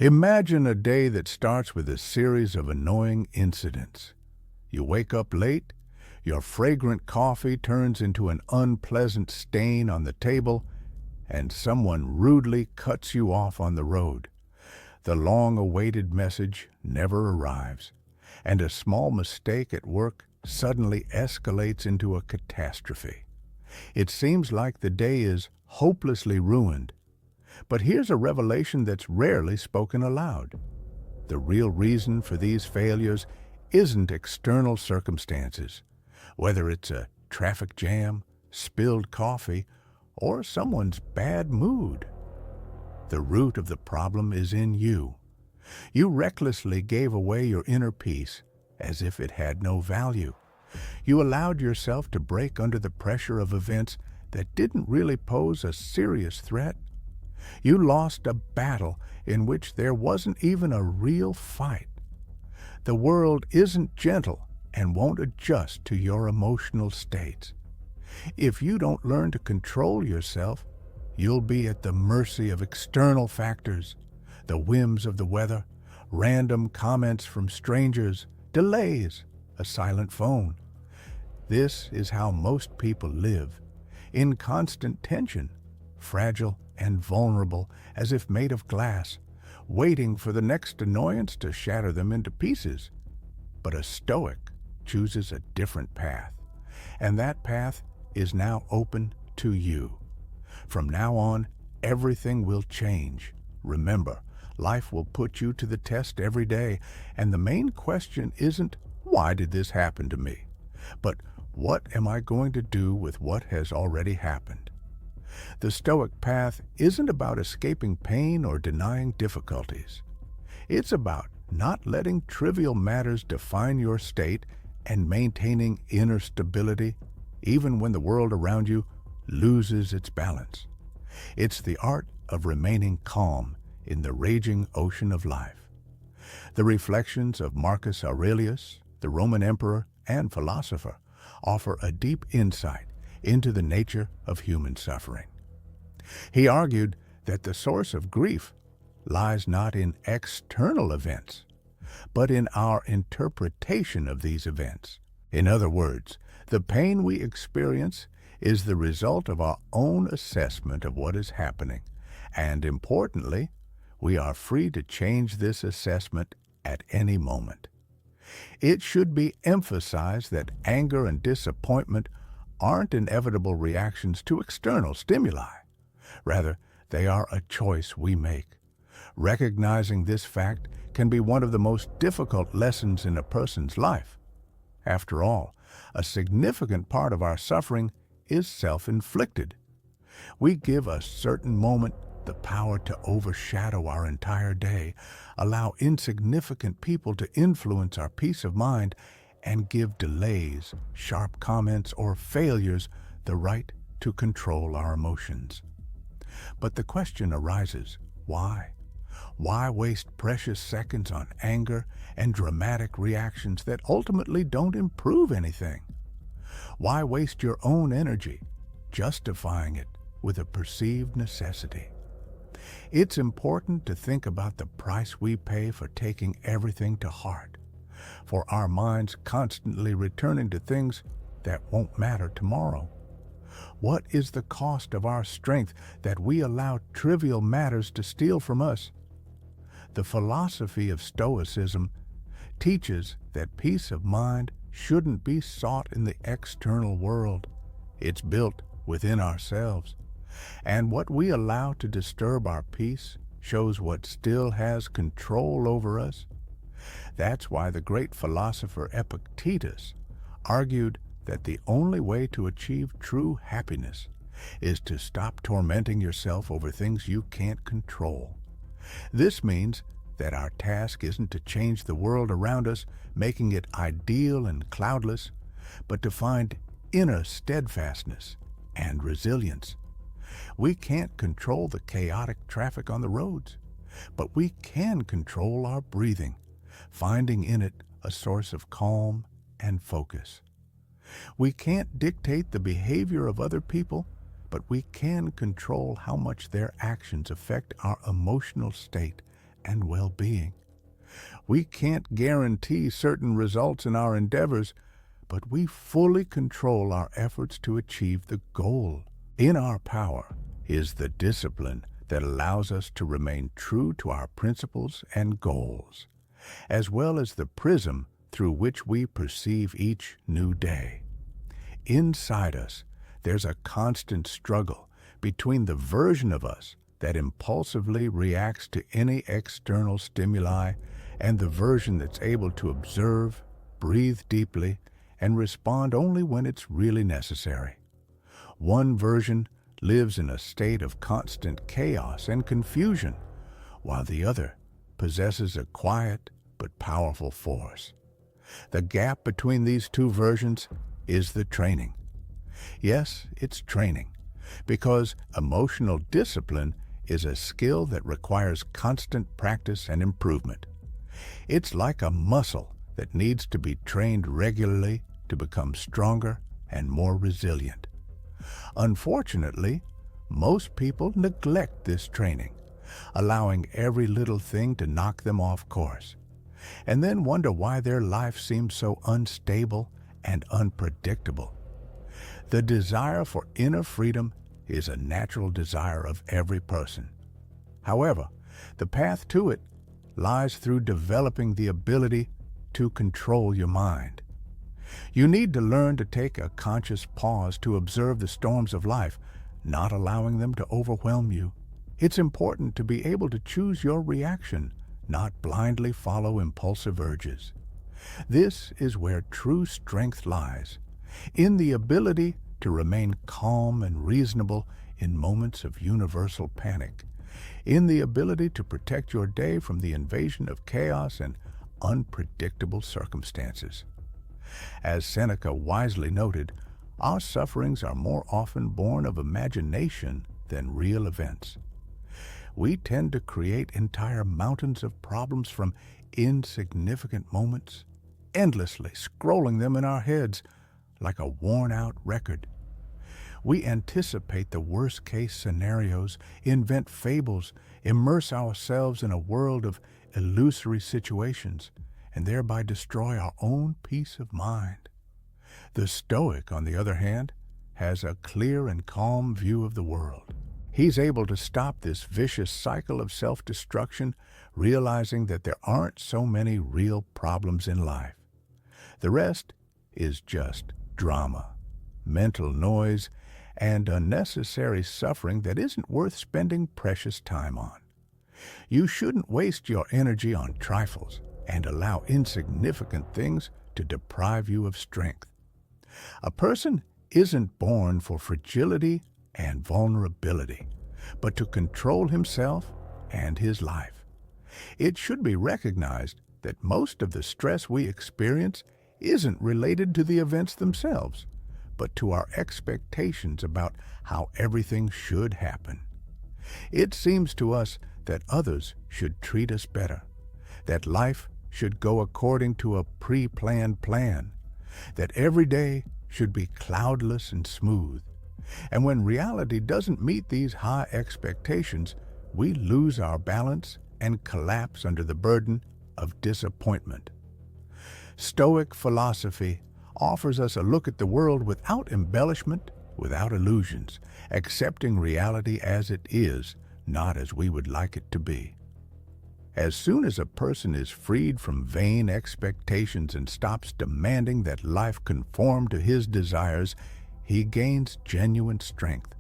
Imagine a day that starts with a series of annoying incidents. You wake up late, your fragrant coffee turns into an unpleasant stain on the table, and someone rudely cuts you off on the road. The long-awaited message never arrives, and a small mistake at work suddenly escalates into a catastrophe. It seems like the day is hopelessly ruined. But here's a revelation that's rarely spoken aloud. The real reason for these failures isn't external circumstances, whether it's a traffic jam, spilled coffee, or someone's bad mood. The root of the problem is in you. You recklessly gave away your inner peace as if it had no value. You allowed yourself to break under the pressure of events that didn't really pose a serious threat. You lost a battle in which there wasn't even a real fight. The world isn't gentle and won't adjust to your emotional states. If you don't learn to control yourself, you'll be at the mercy of external factors, the whims of the weather, random comments from strangers, delays, a silent phone. This is how most people live, in constant tension, fragile and vulnerable as if made of glass, waiting for the next annoyance to shatter them into pieces. But a Stoic chooses a different path, and that path is now open to you. From now on, everything will change. Remember, life will put you to the test every day, and the main question isn't, why did this happen to me? But what am I going to do with what has already happened? The Stoic path isn't about escaping pain or denying difficulties. It's about not letting trivial matters define your state and maintaining inner stability even when the world around you loses its balance. It's the art of remaining calm in the raging ocean of life. The reflections of Marcus Aurelius, the Roman emperor and philosopher, offer a deep insight into the nature of human suffering. He argued that the source of grief lies not in external events, but in our interpretation of these events. In other words, the pain we experience is the result of our own assessment of what is happening, and importantly, we are free to change this assessment at any moment. It should be emphasized that anger and disappointment aren't inevitable reactions to external stimuli. Rather, they are a choice we make. Recognizing this fact can be one of the most difficult lessons in a person's life. After all, a significant part of our suffering is self-inflicted. We give a certain moment the power to overshadow our entire day, allow insignificant people to influence our peace of mind, and give delays, sharp comments, or failures the right to control our emotions. But the question arises, why? Why waste precious seconds on anger and dramatic reactions that ultimately don't improve anything? Why waste your own energy justifying it with a perceived necessity? It's important to think about the price we pay for taking everything to heart, for our minds constantly returning to things that won't matter tomorrow. What is the cost of our strength that we allow trivial matters to steal from us? The philosophy of Stoicism teaches that peace of mind shouldn't be sought in the external world. It's built within ourselves. And what we allow to disturb our peace shows what still has control over us. That's why the great philosopher Epictetus argued that the only way to achieve true happiness is to stop tormenting yourself over things you can't control. This means that our task isn't to change the world around us, making it ideal and cloudless, but to find inner steadfastness and resilience. We can't control the chaotic traffic on the roads, but we can control our breathing, finding in it a source of calm and focus. We can't dictate the behavior of other people, but we can control how much their actions affect our emotional state and well-being. We can't guarantee certain results in our endeavors, but we fully control our efforts to achieve the goal. In our power is the discipline that allows us to remain true to our principles and goals, as well as the prism through which we perceive each new day. Inside us, there's a constant struggle between the version of us that impulsively reacts to any external stimuli and the version that's able to observe, breathe deeply, and respond only when it's really necessary. One version lives in a state of constant chaos and confusion, while the other possesses a quiet but powerful force. The gap between these two versions is the training. Yes, it's training, because emotional discipline is a skill that requires constant practice and improvement. It's like a muscle that needs to be trained regularly to become stronger and more resilient. Unfortunately, most people neglect this training, allowing every little thing to knock them off course, and then wonder why their life seems so unstable and unpredictable. The desire for inner freedom is a natural desire of every person. However, the path to it lies through developing the ability to control your mind. You need to learn to take a conscious pause to observe the storms of life, not allowing them to overwhelm you. It's important to be able to choose your reaction, not blindly follow impulsive urges. This is where true strength lies, in the ability to remain calm and reasonable in moments of universal panic, in the ability to protect your day from the invasion of chaos and unpredictable circumstances. As Seneca wisely noted, our sufferings are more often born of imagination than real events. We tend to create entire mountains of problems from insignificant moments, endlessly scrolling them in our heads like a worn-out record. We anticipate the worst-case scenarios, invent fables, immerse ourselves in a world of illusory situations, and thereby destroy our own peace of mind. The Stoic, on the other hand, has a clear and calm view of the world. He's able to stop this vicious cycle of self-destruction, realizing that there aren't so many real problems in life. The rest is just drama, mental noise, and unnecessary suffering that isn't worth spending precious time on. You shouldn't waste your energy on trifles and allow insignificant things to deprive you of strength. A person isn't born for fragility and vulnerability, but to control himself and his life. It should be recognized that most of the stress we experience isn't related to the events themselves, but to our expectations about how everything should happen. It seems to us that others should treat us better, that life should go according to a pre-planned plan, that every day should be cloudless and smooth. And when reality doesn't meet these high expectations, we lose our balance and collapse under the burden of disappointment. Stoic philosophy offers us a look at the world without embellishment, without illusions, accepting reality as it is, not as we would like it to be. As soon as a person is freed from vain expectations and stops demanding that life conform to his desires, he gains genuine strength.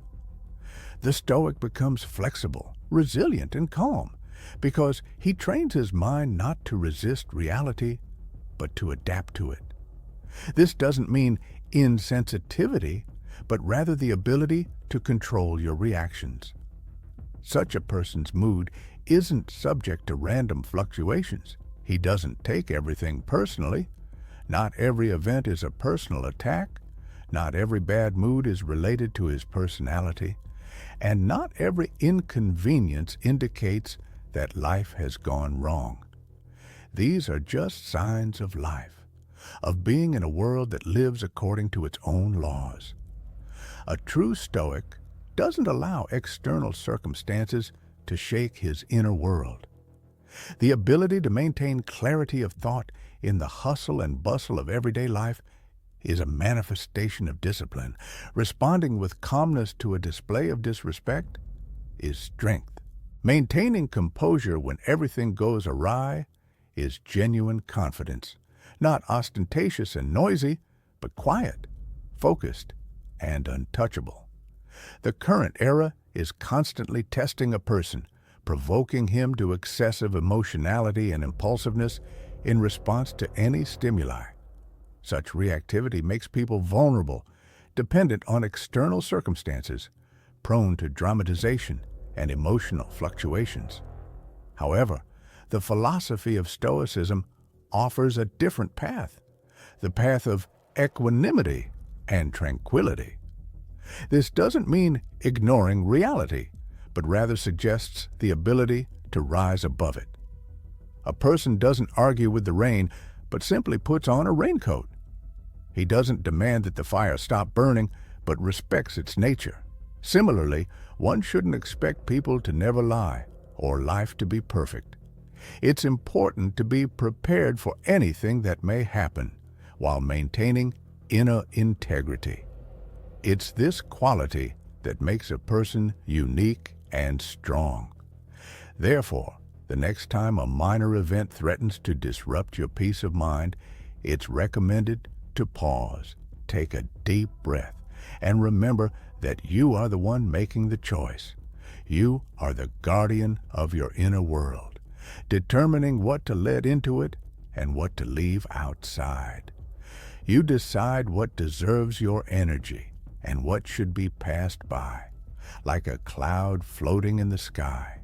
The Stoic becomes flexible, resilient, and calm because he trains his mind not to resist reality, but to adapt to it. This doesn't mean insensitivity, but rather the ability to control your reactions. Such a person's mood isn't subject to random fluctuations. He doesn't take everything personally. Not every event is a personal attack. Not every bad mood is related to his personality. And not every inconvenience indicates that life has gone wrong. These are just signs of life, of being in a world that lives according to its own laws. A true Stoic doesn't allow external circumstances to shake his inner world. The ability to maintain clarity of thought in the hustle and bustle of everyday life is a manifestation of discipline. Responding with calmness to a display of disrespect is strength. Maintaining composure when everything goes awry is genuine confidence. Not ostentatious and noisy, but quiet, focused, and untouchable. The current era is constantly testing a person, provoking him to excessive emotionality and impulsiveness in response to any stimuli. Such reactivity makes people vulnerable, dependent on external circumstances, prone to dramatization and emotional fluctuations. However, the philosophy of Stoicism offers a different path, the path of equanimity and tranquility. This doesn't mean ignoring reality, but rather suggests the ability to rise above it. A person doesn't argue with the rain, but simply puts on a raincoat. He doesn't demand that the fire stop burning, but respects its nature. Similarly, one shouldn't expect people to never lie or life to be perfect. It's important to be prepared for anything that may happen while maintaining inner integrity. It's this quality that makes a person unique and strong. Therefore, the next time a minor event threatens to disrupt your peace of mind, it's recommended to pause, take a deep breath, and remember that you are the one making the choice. You are the guardian of your inner world, determining what to let into it and what to leave outside. You decide what deserves your energy and what should be passed by, like a cloud floating in the sky.